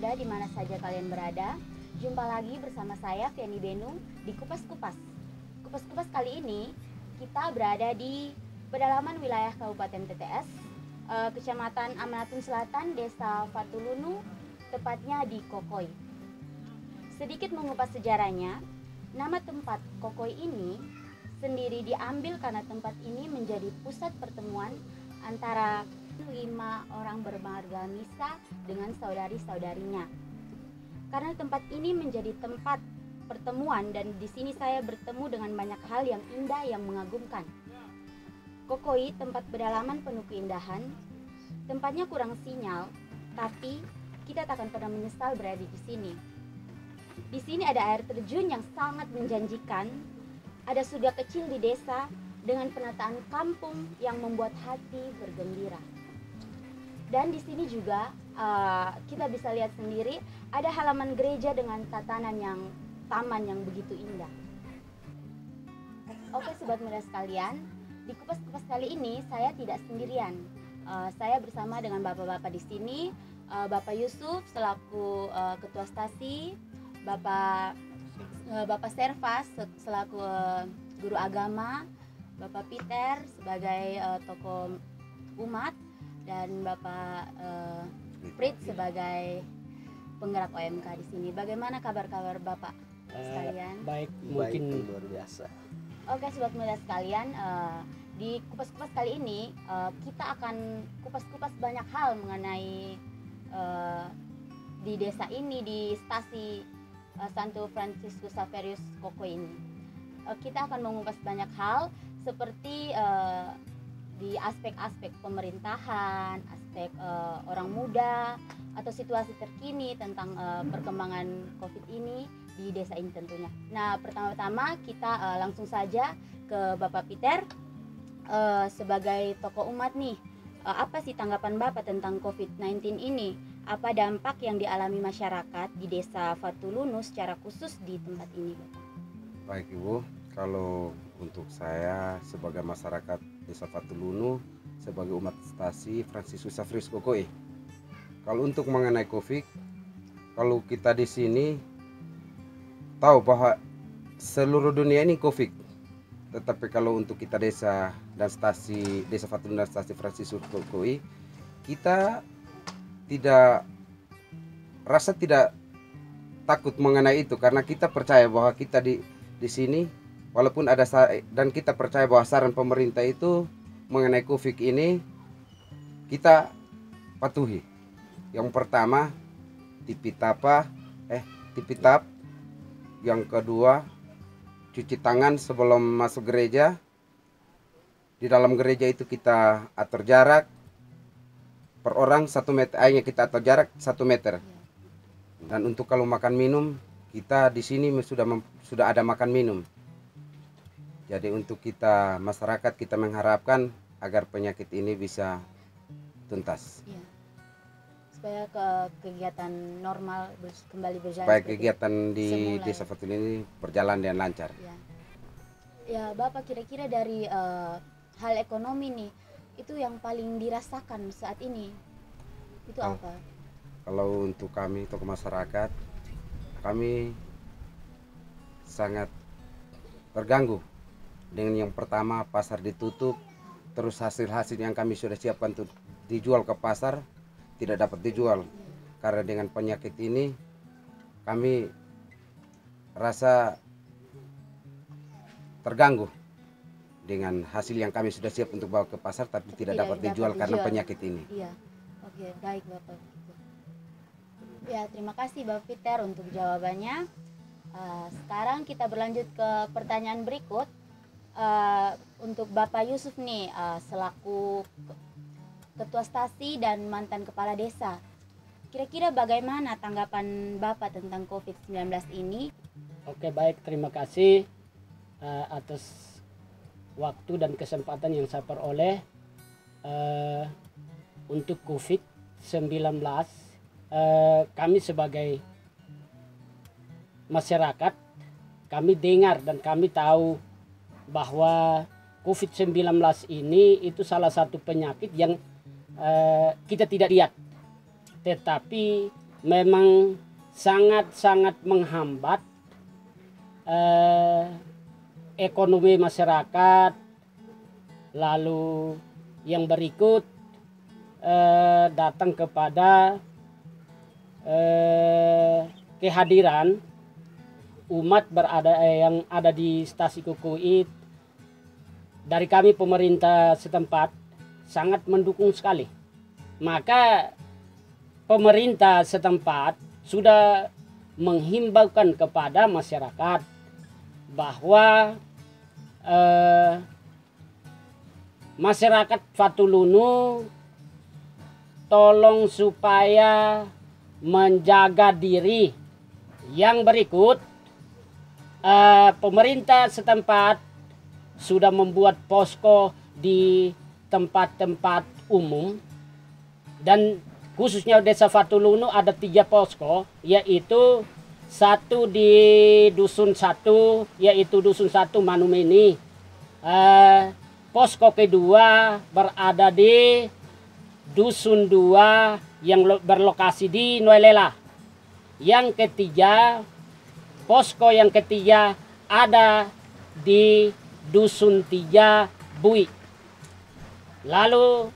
pemuda di mana saja kalian berada. Jumpa lagi bersama saya Fiani Benung di Kupas Kupas. Kupas Kupas kali ini kita berada di pedalaman wilayah Kabupaten TTS, Kecamatan Amanatun Selatan, Desa Fatulunu, tepatnya di Kokoi. Sedikit mengupas sejarahnya, nama tempat Kokoi ini sendiri diambil karena tempat ini menjadi pusat pertemuan antara 5 orang bermarga Misa dengan saudari-saudarinya. Karena tempat ini menjadi tempat pertemuan dan di sini saya bertemu dengan banyak hal yang indah yang mengagumkan. Kokoi tempat pedalaman penuh keindahan. Tempatnya kurang sinyal, tapi kita tak akan pernah menyesal berada di sini. Di sini ada air terjun yang sangat menjanjikan. Ada surga kecil di desa dengan penataan kampung yang membuat hati bergembira. Dan di sini juga kita bisa lihat sendiri ada halaman gereja dengan tatanan yang taman yang begitu indah. Oke sobat muda sekalian, di kupas-kupas kali ini saya tidak sendirian. Saya bersama dengan bapak-bapak di sini, Bapak Yusuf selaku ketua stasi, Bapak Servas selaku guru agama, Bapak Peter sebagai tokoh umat, dan Bapak Prit sebagai penggerak OMK di sini. Bagaimana kabar-kabar Bapak sekalian? Baik, mungkin luar biasa. Oke sobat muda sekalian, di kupas-kupas kali ini kita akan kupas-kupas banyak hal mengenai di desa ini, di stasi Santo Franciscus Xaverius Kokoi ini. Kita akan mengupas banyak hal seperti di aspek-aspek pemerintahan, aspek orang muda, atau situasi terkini tentang perkembangan COVID ini di desa ini tentunya. Nah, pertama-tama kita langsung saja ke Bapak Peter sebagai tokoh umat nih. Apa sih tanggapan Bapak tentang COVID-19 ini? Apa dampak yang dialami masyarakat di desa Fatulunu secara khusus di tempat ini, Bapak? Baik Ibu, kalau untuk saya sebagai masyarakat Desa Fatulunu, sebagai umat stasi Franciscus Xaverius Kokoi, kalau untuk mengenai COVID, kalau kita di sini tahu bahwa seluruh dunia ini COVID, tetapi kalau untuk kita desa dan stasi Desa Fatulunu dan stasi Franciscus Kokoi, kita tidak takut mengenai itu karena kita percaya bahwa kita di sini walaupun ada dan kita percaya bahwa saran pemerintah itu mengenai COVID ini kita patuhi. Yang pertama tipitap, yang kedua cuci tangan sebelum masuk gereja. Di dalam gereja itu kita atur jarak per orang 1 meter, airnya kita atur jarak 1 meter. Dan untuk kalau makan minum, kita di sini sudah ada makan minum. Jadi untuk kita masyarakat, kita mengharapkan agar penyakit ini bisa tuntas. Ya. Supaya kegiatan normal kembali berjalan. Supaya kegiatan di semula, Desa ya. Fatulunu ini berjalan dengan lancar. Ya Bapak, kira-kira dari hal ekonomi nih, itu yang paling dirasakan saat ini itu apa? Kalau untuk kami, tokoh masyarakat, kami sangat terganggu dengan yang pertama pasar ditutup, terus hasil-hasil yang kami sudah siapkan untuk dijual ke pasar tidak dapat dijual. Karena dengan penyakit ini kami rasa terganggu dengan hasil yang kami sudah siap untuk bawa ke pasar tapi tidak dapat dijual karena penyakit ini. Iya. Oke, baik Bapak. Ya, terima kasih Bapak Peter untuk jawabannya. Sekarang kita berlanjut ke pertanyaan berikut. Untuk Bapak Yusuf nih, selaku ketua stasi dan mantan kepala desa, kira-kira bagaimana tanggapan Bapak tentang COVID-19 ini? Oke, baik, terima kasih atas waktu dan kesempatan yang saya peroleh untuk COVID-19. Kami sebagai masyarakat, kami dengar dan kami tahu bahwa COVID-19 ini itu salah satu penyakit yang kita tidak lihat, tetapi memang sangat-sangat menghambat ekonomi masyarakat. Lalu yang berikut datang kepada kehadiran umat yang ada di stasiun Kukuit. Dari kami pemerintah setempat sangat mendukung sekali. Maka pemerintah setempat sudah menghimbaukan kepada masyarakat bahwa masyarakat Fatulunu tolong supaya menjaga diri. Yang berikut, pemerintah setempat sudah membuat posko di tempat-tempat umum, dan khususnya desa Fatulunu ada 3 posko, yaitu satu di dusun 1, yaitu dusun 1 Manumeni. Posko kedua berada di dusun 2 yang berlokasi di Noelela. Yang ketiga, posko yang ketiga ada di dusun 3 Bui. Lalu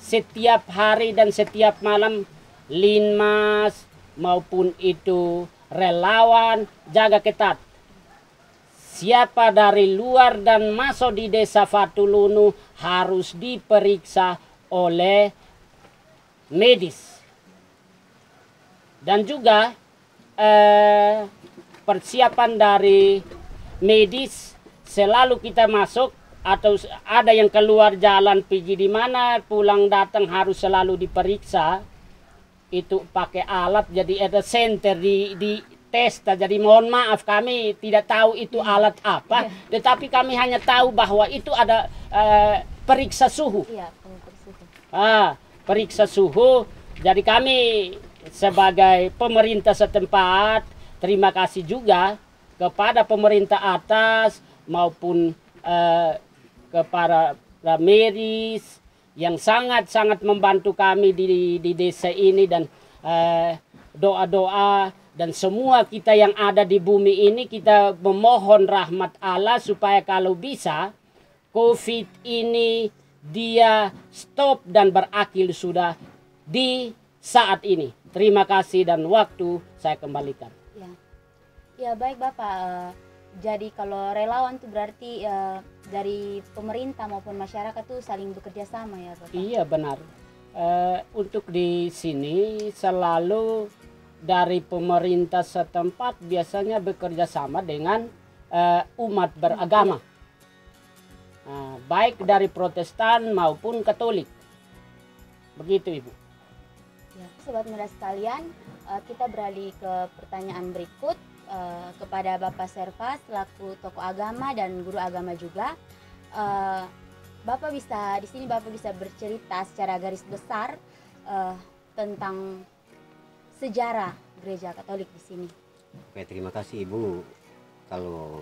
setiap hari dan setiap malam linmas maupun itu relawan jaga ketat. Siapa dari luar dan masuk di desa Fatulunu harus diperiksa oleh medis. Dan juga persiapan dari medis, selalu kita masuk atau ada yang keluar jalan pergi di mana, pulang datang harus selalu diperiksa. Itu pakai alat, jadi ada center di tes. Jadi mohon maaf kami tidak tahu itu alat apa, tetapi kami hanya tahu bahwa itu ada periksa suhu. Iya, pengukur suhu. Periksa suhu. Jadi kami sebagai pemerintah setempat terima kasih juga kepada pemerintah atas maupun kepada medis yang sangat-sangat membantu kami di desa ini, dan doa-doa dan semua kita yang ada di bumi ini kita memohon rahmat Allah supaya kalau bisa COVID ini dia stop dan berakhir sudah di saat ini. Terima kasih dan waktu saya kembalikan. Ya baik Bapak. Jadi kalau relawan itu berarti dari pemerintah maupun masyarakat tuh saling bekerja sama ya Bapak? Iya benar. Untuk di sini selalu dari pemerintah setempat biasanya bekerja sama dengan umat beragama. Baik dari Protestan maupun Katolik. Begitu Ibu. Ya, Sobat Muda sekalian, kita beralih ke pertanyaan berikut. Kepada Bapak Serva selaku tokoh agama dan guru agama juga, Bapak bisa di sini Bapak bisa bercerita secara garis besar tentang sejarah Gereja Katolik di sini. Oke, terima kasih Ibu. Kalau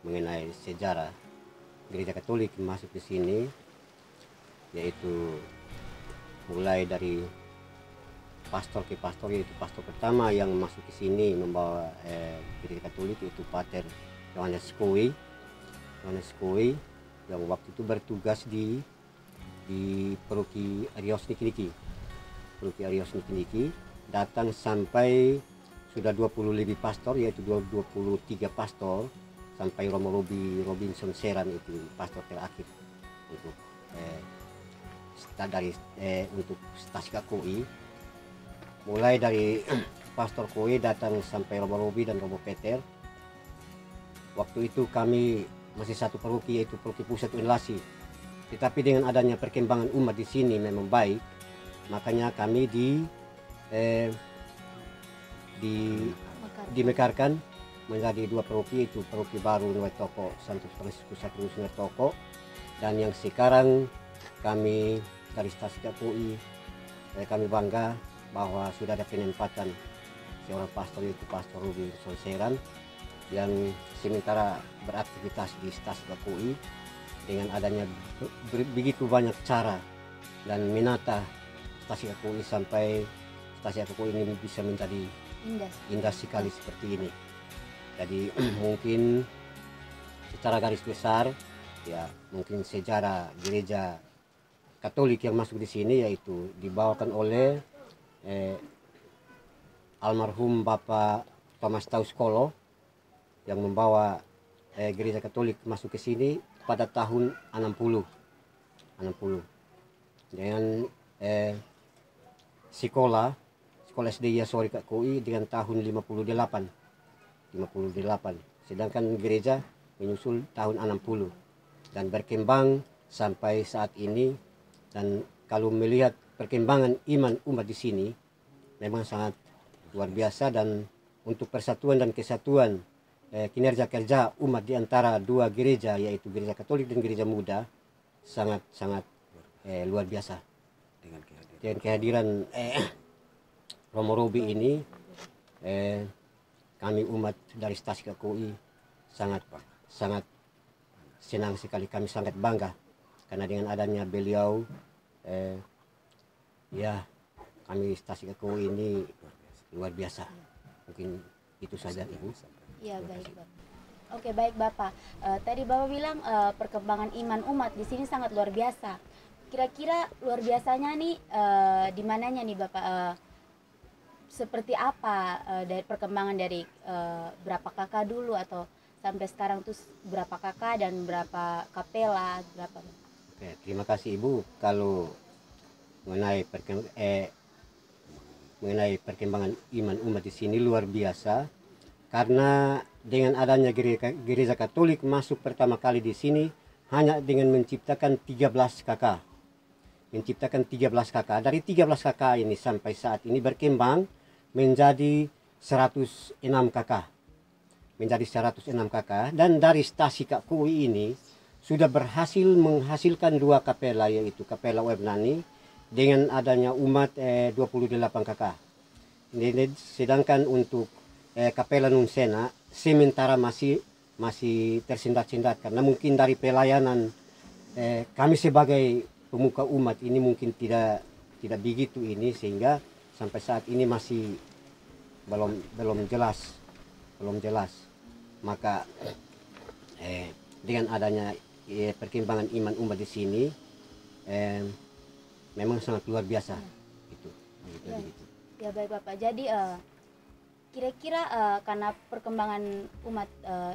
mengenai sejarah Gereja Katolik masuk di sini, yaitu mulai dari pastor ke pastor, yaitu pastor pertama yang masuk ke sini membawa Gereja Katolik yaitu Pater Yohanes Koi. Yang waktu itu bertugas di Paroki Arios Niki-Niki. Paroki Arios Niki-Niki datang sampai sudah 20 lebih pastor, yaitu 23 pastor sampai Romo Robinson Seran itu pastor terakhir untuk untuk stasi KKI. Mulai dari Pastor Koi datang sampai Romo Robi dan Romo Peter. Waktu itu kami masih satu paroki, yaitu Paroki Pusat Unlasi. Tetapi dengan adanya perkembangan umat di sini memang baik, makanya kami dimekarkan menjadi 2 paroki, yaitu Paroki Baru Nuetoko, Santo Fransiskus Xavierus Nuetoko, dan yang sekarang kami dari stasi KKI, kami bangga bahwa sudah ada penempatan seorang pastor, yaitu Pastor Robinson Seran, yang sementara beraktivitas di stasi KKI dengan adanya begitu banyak cara dan menata stasi KKI sampai stasi KKUI ini bisa menjadi Indah. indah sekali seperti ini. Jadi mungkin secara garis besar ya mungkin sejarah gereja Katolik yang masuk di sini yaitu dibawakan oleh almarhum Bapak Thomas Taus Kolo yang membawa gereja Katolik masuk ke sini pada tahun 60 dengan sekolah SD Yasori KKUI dengan tahun 58. Sedangkan gereja menyusul tahun 60 dan berkembang sampai saat ini. Dan kalau melihat perkembangan iman umat di sini memang sangat luar biasa, dan untuk persatuan dan kesatuan kinerja kerja umat di antara dua gereja yaitu gereja Katolik dan gereja muda sangat luar biasa. Dengan kehadiran Romo Robi ini kami umat dari stasi KKUI sangat senang sekali, kami sangat bangga karena dengan adanya beliau ya kami stasi KKUI ini luar biasa. Mungkin itu saja Ibu. Ya, baik Bapak. Oke, baik Bapak. Tadi Bapak bilang perkembangan iman umat di sini sangat luar biasa. Kira-kira luar biasanya nih di mananya nih Bapak? Seperti apa dari perkembangan dari berapa kakak dulu atau sampai sekarang tuh berapa kakak dan berapa kapela berapa? Oke, terima kasih Ibu. Kalau mengenai perkembangan iman umat di sini luar biasa, karena dengan adanya gereja Katolik masuk pertama kali di sini hanya dengan menciptakan 13 kakak. Dari 13 kakak ini sampai saat ini berkembang menjadi 106 kakak. Dan dari stasi KKUI ini sudah berhasil menghasilkan 2 kapela, yaitu kapela Webnani dengan adanya umat 28 kakak. Sedangkan untuk kapela Nunsena sementara masih tersendat-sendat karena mungkin dari pelayanan kami sebagai pemuka umat ini mungkin tidak begitu ini, sehingga sampai saat ini masih belum jelas. Maka dengan adanya perkembangan iman umat di sini memang sangat luar biasa itu. Ya baik Bapak. Jadi kira-kira karena perkembangan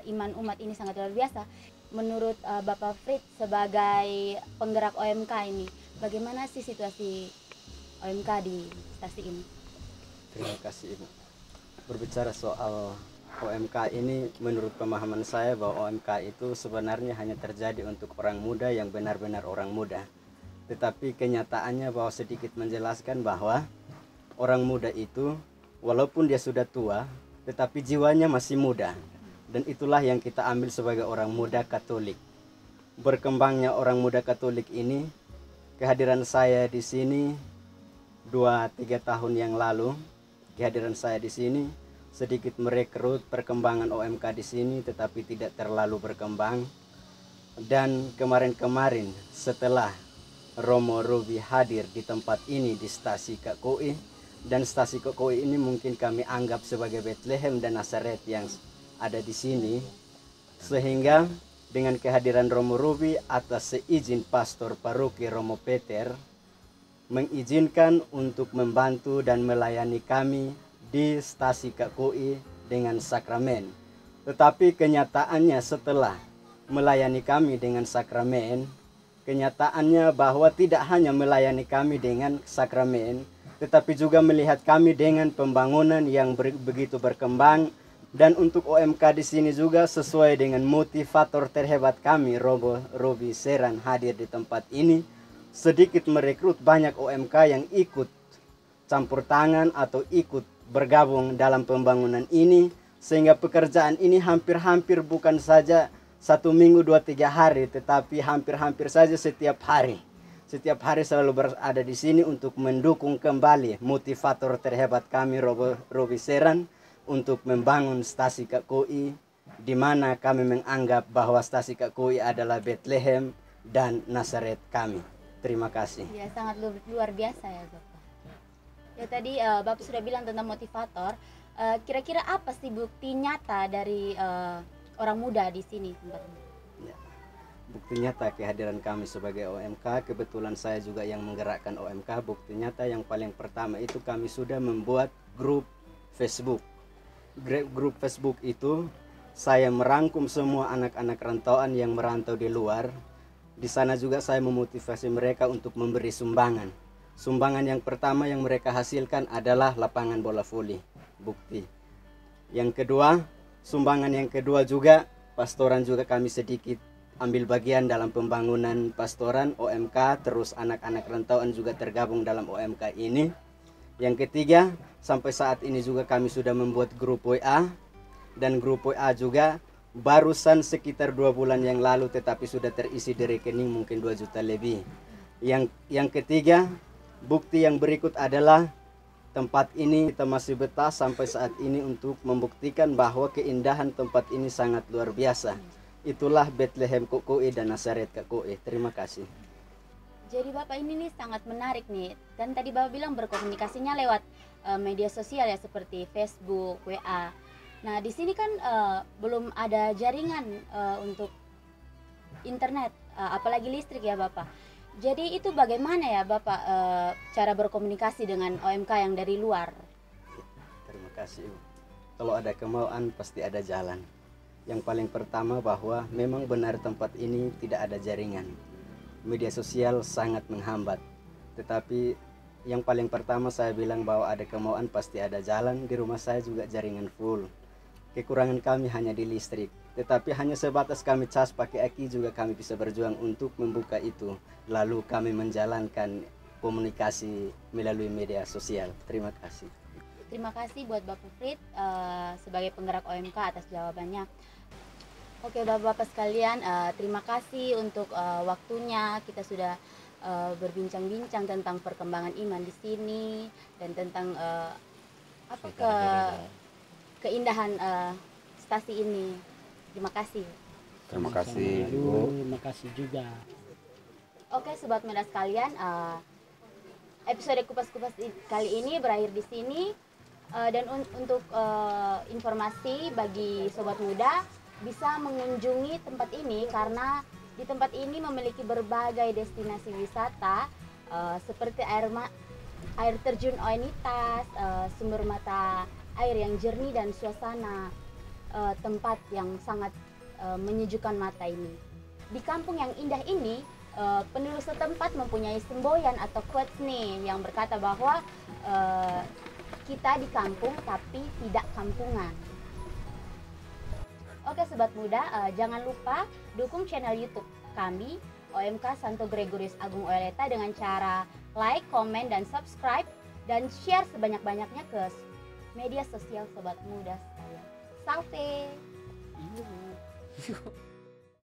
iman umat ini sangat luar biasa, menurut Bapak Fritz sebagai penggerak OMK ini, bagaimana sih situasi OMK di stasi ini? Terima kasih Ibu. Berbicara soal OMK ini, menurut pemahaman saya bahwa OMK itu sebenarnya hanya terjadi untuk orang muda yang benar-benar orang muda. Tetapi kenyataannya bahwa sedikit menjelaskan bahwa orang muda itu walaupun dia sudah tua, tetapi jiwanya masih muda. Dan itulah yang kita ambil sebagai orang muda Katolik. Berkembangnya orang muda Katolik ini, kehadiran saya di sini 2-3 tahun yang lalu, kehadiran saya di sini sedikit merekrut perkembangan OMK di sini, tetapi tidak terlalu berkembang. Dan kemarin-kemarin setelah Romo Robi hadir di tempat ini di stasi KKUI, dan stasi KKUI ini mungkin kami anggap sebagai Bethlehem dan Nazaret yang ada di sini, sehingga dengan kehadiran Romo Robi atas seizin Pastor Paroki Romo Peter mengizinkan untuk membantu dan melayani kami di stasi KKUI dengan sakramen. Tetapi kenyataannya setelah melayani kami dengan sakramen, kenyataannya bahwa tidak hanya melayani kami dengan sakramen, tetapi juga melihat kami dengan pembangunan yang begitu berkembang. Dan untuk OMK di sini juga sesuai dengan motivator terhebat kami, Robi Seran hadir di tempat ini, sedikit merekrut banyak OMK yang ikut campur tangan atau ikut bergabung dalam pembangunan ini, sehingga pekerjaan ini hampir-hampir bukan saja 1 minggu 2-3 hari, tetapi hampir-hampir saja setiap hari. Setiap hari selalu berada di sini untuk mendukung kembali motivator terhebat kami, Robi Seran, untuk membangun stasi KKUI, di mana kami menganggap bahwa stasi KKUI adalah Bethlehem dan Nazaret kami. Terima kasih. Ya, sangat luar biasa ya Bapak. Ya tadi Bapak sudah bilang tentang motivator. Kira-kira apa sih bukti nyata dari orang muda di sini tempatnya? Ya. Bukti nyata kehadiran kami sebagai OMK, kebetulan saya juga yang menggerakkan OMK. Bukti nyata yang paling pertama itu kami sudah membuat grup Facebook. Grup Facebook itu saya merangkum semua anak-anak rantauan yang merantau di luar. Di sana juga saya memotivasi mereka untuk memberi sumbangan. Sumbangan yang pertama yang mereka hasilkan adalah lapangan bola voli. Bukti. Yang kedua, sumbangan yang kedua juga, pastoran juga kami sedikit ambil bagian dalam pembangunan pastoran OMK, terus anak-anak rantauan juga tergabung dalam OMK ini. Yang ketiga, sampai saat ini juga kami sudah membuat grup WA, dan grup WA juga barusan sekitar 2 bulan yang lalu, tetapi sudah terisi di rekening mungkin 2 juta lebih. Yang ketiga, bukti yang berikut adalah tempat ini kita masih betah sampai saat ini untuk membuktikan bahwa keindahan tempat ini sangat luar biasa. Itulah Bethlehem KKUI dan Nazaret KKUI. Terima kasih. Jadi Bapak ini nih sangat menarik nih. Dan tadi Bapak bilang berkomunikasinya lewat media sosial ya, seperti Facebook, WA. Nah di sini kan belum ada jaringan untuk internet, apalagi listrik ya Bapak. Jadi itu bagaimana ya Bapak cara berkomunikasi dengan OMK yang dari luar? Terima kasih Ibu. Kalau ada kemauan pasti ada jalan. Yang paling pertama bahwa memang benar tempat ini tidak ada jaringan. Media sosial sangat menghambat. Tetapi yang paling pertama saya bilang bahwa ada kemauan pasti ada jalan. Di rumah saya juga jaringan full. Kekurangan kami hanya di listrik, tetapi hanya sebatas kami cas pakai aki juga kami bisa berjuang untuk membuka itu. Lalu kami menjalankan komunikasi melalui media sosial. Terima kasih. Terima kasih buat Bapak Frit sebagai penggerak OMK atas jawabannya. Oke Bapak-Bapak sekalian, terima kasih untuk waktunya. Kita sudah berbincang-bincang tentang perkembangan iman di sini dan tentang keindahan stasi ini. Terima kasih. Terima kasih Ibu. Ibu. Terima kasih juga. Oke Sobat Muda sekalian, episode Kupas-Kupas kali ini berakhir di sini. Dan untuk informasi bagi Sobat Muda, bisa mengunjungi tempat ini karena di tempat ini memiliki berbagai destinasi wisata seperti air terjun Oenitas, sumber mata air yang jernih dan suasana tempat yang sangat menyejukkan mata ini. Di kampung yang indah ini, penduduk setempat mempunyai semboyan atau quotes nih yang berkata bahwa kita di kampung tapi tidak kampungan. Oke Sobat Muda, jangan lupa dukung channel YouTube kami OMK Santo Gregorius Agung Oeleta dengan cara like, komen, dan subscribe, dan share sebanyak-banyaknya ke media sosial Sobat Muda sekalian. Salve!